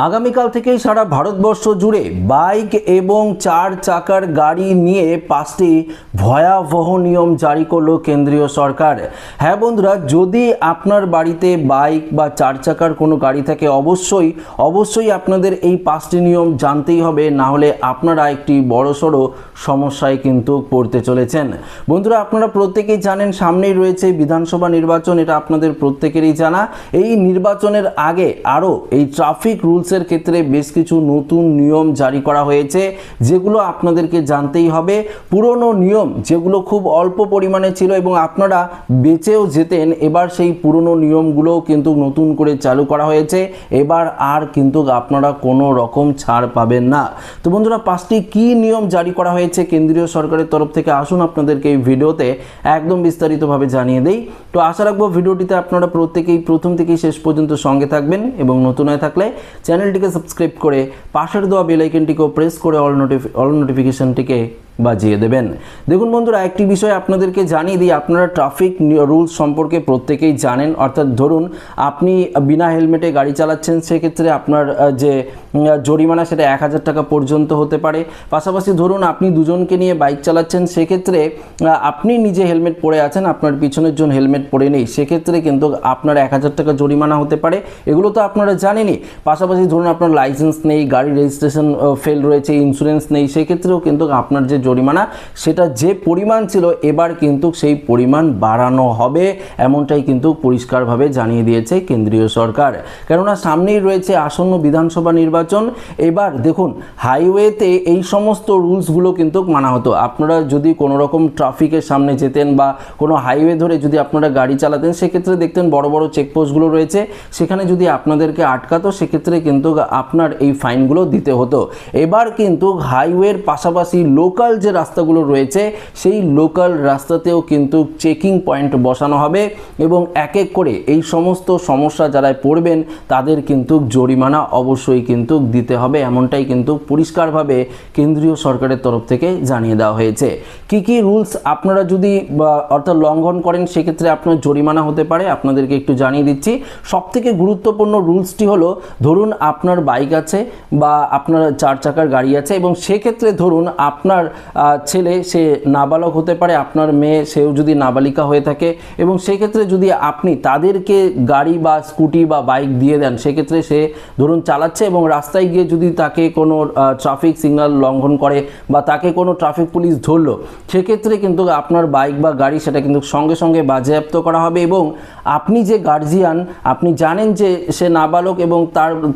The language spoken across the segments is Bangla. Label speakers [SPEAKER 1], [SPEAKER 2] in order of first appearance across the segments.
[SPEAKER 1] আগামীকাল থেকেই সারা ভারতবর্ষ জুড়ে বাইক এবং 4 চাকার গাড়ি নিয়ে 5টি ভয়াবহ নিয়ম জারি করলো কেন্দ্রীয় সরকার। হ্যাঁ বন্ধুরা, যদি আপনার বাড়িতে বাইক বা 4 চাকার কোনো গাড়ি থাকে অবশ্যই আপনাদের এই 5টি নিয়ম জানতেই হবে, না হলে আপনারা একটি বড়সড় সমস্যায় কিন্তু পড়তে চলেছেন। বন্ধুরা, আপনারা প্রত্যেকেই জানেন সামনেই রয়েছে বিধানসভা নির্বাচন, এটা আপনাদের প্রত্যেকেরই জানা। এই নির্বাচনের আগে আরও এই ট্রাফিক রুলসের ক্ষেত্রে বেশ কিছু নতুন নিয়ম জারি করা হয়েছে, যেগুলো আপনাদেরকে জানতেই হবে। পুরনো নিয়ম যেগুলো খুব অল্প পরিমাণে ছিল এবং আপনারা বেঁচেও যেতেন, এবার সেই পুরনো নিয়মগুলোও কিন্তু নতুন করে চালু করা হয়েছে। এবার আর কিন্তু আপনারা কোনো রকম ছাড় পাবেন না। তো বন্ধুরা, 5টি কী নিয়ম জারি করা হয়েছে কেন্দ্রীয় সরকারের তরফ থেকে, আসুন আপনাদেরকে এই ভিডিওতে একদম বিস্তারিতভাবে জানিয়ে দেই। তো আশা রাখবো ভিডিওটিতে আপনারা প্রত্যেকেই প্রথম থেকেই শেষ পর্যন্ত সঙ্গে থাকবেন এবং নতুন হয়ে থাকলে চ্যানেলটিকে সাবস্ক্রাইব করে পাশের দেওয়া বেল আইকনটিকেও প্রেস করে অল নোটিফিকেশনটিকে বাজিয়ে দেবেন। দেখুন বন্ধুরা, একটি বিষয় আপনাদেরকে জানিয়ে দিই, আপনারা ট্রাফিক রুলস সম্পর্কে প্রত্যেকেই জানেন। অর্থাৎ ধরুন আপনি বিনা হেলমেটে গাড়ি চালাচ্ছেন, সেক্ষেত্রে আপনার যে জরিমানা সেটা 1000 টাকা পর্যন্ত হতে পারে। পাশাপাশি ধরুন আপনি দুজনকে নিয়ে বাইক চালাচ্ছেন, সেক্ষেত্রে আপনি নিজে হেলমেট পরে আছেন, আপনার পিছনের জন হেলমেট পরে নেই, সেক্ষেত্রে কিন্তু আপনার 1000 টাকা জরিমানা হতে পারে। এগুলো তো আপনারা জানেনই। পাশাপাশি ধরুন আপনার লাইসেন্স নেই, গাড়ি রেজিস্ট্রেশন ফেল রয়েছে, ইন্স্যুরেন্স নেই, সেক্ষেত্রেও কিন্তু আপনার যে জরিমানা সেটা যে পরিমাণ ছিল এবার কিন্তু সেই পরিমাণ বাড়ানো হবে, এমনটাই কিন্তু পরিষ্কারভাবে জানিয়ে দিয়েছে কেন্দ্রীয় সরকার। কেননা সামনেই রয়েছে আসন্ন বিধানসভা নির্বাচন। এবার দেখুন, হাইওয়েতে এই সমস্ত রুলসগুলো কিন্তু মানা হতো। আপনারা যদি কোনো রকম ট্রাফিকের সামনে যেতেন বা কোনো হাইওয়ে ধরে যদি আপনারা গাড়ি চালাতেন, সেক্ষেত্রে দেখতেন বড় বড় চেকপোস্টগুলো রয়েছে, সেখানে যদি আপনাদেরকে আটকাতো সেক্ষেত্রে কিন্তু আপনার এই ফাইনগুলো দিতে হতো। এবার কিন্তু হাইওয়ের পাশাপাশি লোকাল যে রাস্তাগুলো রয়েছে সেই লোকাল রাস্তাতেও কিন্তু চেকিং পয়েন্ট বসানো হবে এবং এক এক করে এই সমস্ত সমস্যা যারা পড়বেন তাদের কিন্তু জরিমানা অবশ্যই কিন্তু দিতে হবে, এমনটাই কিন্তু পরিষ্কারভাবে কেন্দ্রীয় সরকারের তরফ থেকে জানিয়ে দেওয়া হয়েছে। কি কি রুলস আপনারা যদি অর্থাৎ লঙ্ঘন করেন সেক্ষেত্রে আপনার জরিমানা হতে পারে, আপনাদেরকে একটু জানিয়ে দিচ্ছি। সবথেকে গুরুত্বপূর্ণ রুলসটি হলো, ধরুন আপনার বাইক আছে বা আপনার 4 চাকার গাড়ি আছে এবং সেক্ষেত্রে ধরুন আপনার ছেলে সে নাবালক হতে পারে, আপনার মেয়ে সেও যদি নাবালিকা হয়ে থাকে এবং সেক্ষেত্রে যদি আপনি তাদেরকে গাড়ি বা স্কুটি বা বাইক দিয়ে দেন, সেক্ষেত্রে সে ধরুন চালাচ্ছে এবং রাস্তায় গিয়ে যদি তাকে কোনো ট্রাফিক সিগন্যাল লঙ্ঘন করে বা তাকে কোনো ট্রাফিক পুলিশ ধরলো, সেক্ষেত্রে কিন্তু আপনার বাইক বা গাড়ি সেটা কিন্তু সঙ্গে সঙ্গে বাজেয়াপ্ত করা হবে। এবং আপনি যে গার্জিয়ান, আপনি জানেন যে সে নাবালক এবং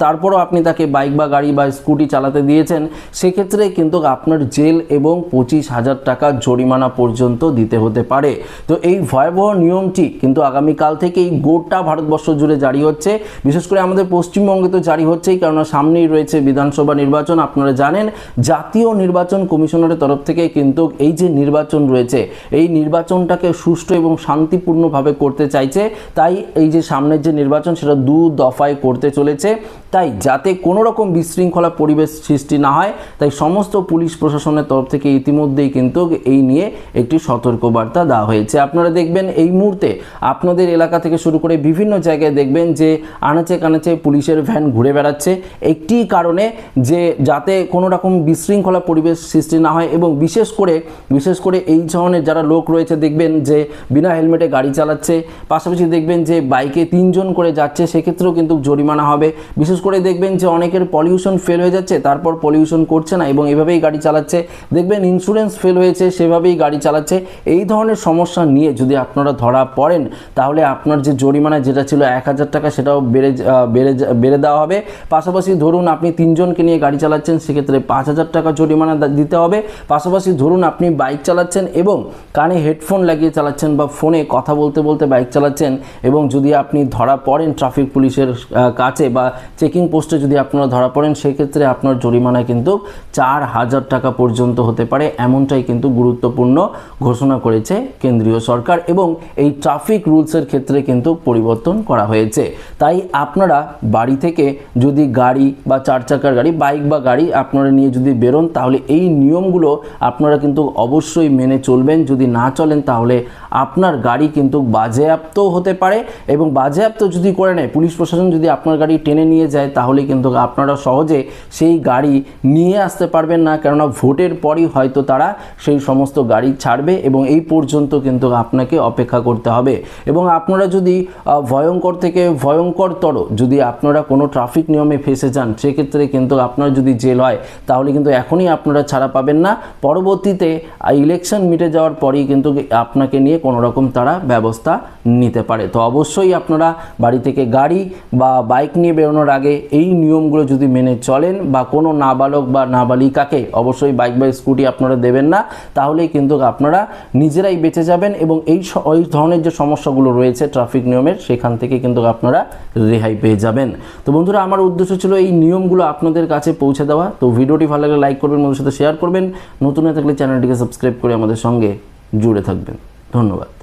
[SPEAKER 1] তারপরও আপনি তাকে বাইক বা গাড়ি বা স্কুটি চালাতে দিয়েছেন, সেক্ষেত্রে কিন্তু আপনার জেল এবং 25,000 টাকা জরিমানা পর্যন্ত দিতে হতে পারে। তো এই ভয়াবহ নিয়মটি কিন্তু আগামীকাল থেকেই গোটা ভারতবর্ষ জুড়ে জারি হচ্ছে। বিশেষ করে আমাদের পশ্চিমবঙ্গে তো জারি হচ্ছেই, কেননা সামনেই রয়েছে বিধানসভা নির্বাচন। আপনারা জানেন জাতীয় নির্বাচন কমিশনারের তরফ থেকে কিন্তু এই যে নির্বাচন রয়েছে এই নির্বাচনটাকে সুষ্ঠু এবং শান্তিপূর্ণভাবে করতে চাইছে। তাই এই যে সামনের যে নির্বাচন সেটা 2 দফায় করতে চলেছে। তাই যাতে কোনো রকম বিশৃঙ্খলা পরিবেশ সৃষ্টি না হয়, তাই সমস্ত পুলিশ প্রশাসনের তরফ থেকে ইতিমধ্যেই কিন্তু এই নিয়ে একটি সতর্কবার্তা দেওয়া হয়েছে। আপনারা দেখবেন এই মুহূর্তে আপনাদের এলাকা থেকে শুরু করে বিভিন্ন জায়গায় দেখবেন যে আনাচে কানাচে পুলিশের ভ্যান ঘুরে বেড়াচ্ছে, একটি কারণে যে যাতে কোনো রকম বিশৃঙ্খলা পরিবেশ সৃষ্টি না হয়। এবং বিশেষ করে এই ধরনের যারা লোক রয়েছে দেখবেন যে বিনা হেলমেটে গাড়ি চালাচ্ছে, পাশাপাশি দেখবেন যে বাইকে 3 জন করে যাচ্ছে, সেক্ষেত্রেও কিন্তু জরিমানা হবে। বিশেষ করে দেখবেন যে অনেকের পলিউশন ফেল হয়ে যাচ্ছে, তারপর পলিউশন করছে না এবং এভাবেই গাড়ি চালাচ্ছে। দেখবেন ইন্স্যুরেন্স ফেল হয়েছে, সেভাবেই গাড়ি চালাচ্ছে। এই ধরনের সমস্যা নিয়ে যদি আপনারা ধরা পড়েন, তাহলে আপনার যে জরিমানা যেটা ছিল 1000 টাকা সেটাও বেড়ে দেওয়া হবে। পাশাপাশি ধরুন আপনি 3 জনকে নিয়ে গাড়ি চালাচ্ছেন, সেক্ষেত্রে 5000 টাকা জরিমানা দিতে হবে। পাশাপাশি ধরুন আপনি বাইক চালাচ্ছেন এবং কানে হেডফোন লাগিয়ে চালাচ্ছেন বা ফোনে কথা বলতে বলতে বাইক চালাচ্ছেন এবং যদি আপনি ধরা পড়েন ট্রাফিক পুলিশের কাছে বা চেকিং পোস্টে যদি আপনারা ধরা পড়েন, সেক্ষেত্রে আপনার জরিমানা কিন্তু 4000 টাকা পর্যন্ত হতে হতে পারে, এমনটাই কিন্তু গুরুত্বপূর্ণ ঘোষণা করেছে কেন্দ্রীয় সরকার এবং এই ট্রাফিক রুলসের ক্ষেত্রে কিন্তু পরিবর্তন করা হয়েছে। তাই আপনারা বাড়ি থেকে যদি গাড়ি বা 4 চাকার গাড়ি, বাইক বা গাড়ি আপনারা নিয়ে যদি বেরোন, তাহলে এই নিয়মগুলো আপনারা কিন্তু অবশ্যই মেনে চলবেন। যদি না চলেন তাহলে আপনার গাড়ি কিন্তু বাজেয়াপ্ত হতে পারে, এবং বাজেয়াপ্ত যদি করে নেয় পুলিশ প্রশাসন, যদি আপনার গাড়ি টেনে নিয়ে যায়, তাহলে কিন্তু আপনারা সহজে সেই গাড়ি নিয়ে আসতে পারবেন না, কেননা ভোটের পরই হয়তো তারা সেই সমস্ত গাড়ি ছাড়বে এবং এই পর্যন্ত কিন্তু আপনাকে অপেক্ষা করতে হবে। এবং আপনারা যদি ভয়ঙ্কর থেকে ভয়ঙ্করতর যদি আপনারা কোনো ট্রাফিক নিয়মে ফেসে যান, সেক্ষেত্রে কিন্তু আপনার যদি জেল হয় তাহলে কিন্তু এখনই আপনারা ছাড়া পাবেন না, পরবর্তীতে ইলেকশন মিটে যাওয়ার পরেই কিন্তু আপনাকে নিয়ে কোনো রকম তারা ব্যবস্থা নিতে পারে। তো অবশ্যই আপনারা বাড়ি থেকে গাড়ি বা বাইক নিয়ে বেরোনোর আগে এই নিয়মগুলো যদি মেনে চলেন, বা কোনো নাবালক বা নাবালিকাকে অবশ্যই বাইক বা স্কুটি আপনারা দেবেন না, তাহলেই কিন্তু আপনারা নিজেরাই বেঁচে যাবেন এবং এই ধরনের যে সমস্যাগুলো রয়েছে ট্রাফিক নিয়মের, সেখান থেকে কিন্তু আপনারা রেহাই পেয়ে যাবেন। তো বন্ধুরা, আমার উদ্দেশ্য ছিল এই নিয়মগুলো আপনাদের কাছে পৌঁছে দেওয়া। তো ভিডিওটি ভালো লাগলে লাইক করবেন, বন্ধুদের সাথে শেয়ার করবেন, নতুন হয়ে থাকলে চ্যানেলটিকে সাবস্ক্রাইব করে আমাদের সঙ্গে জুড়ে থাকবেন। ধন্যবাদ।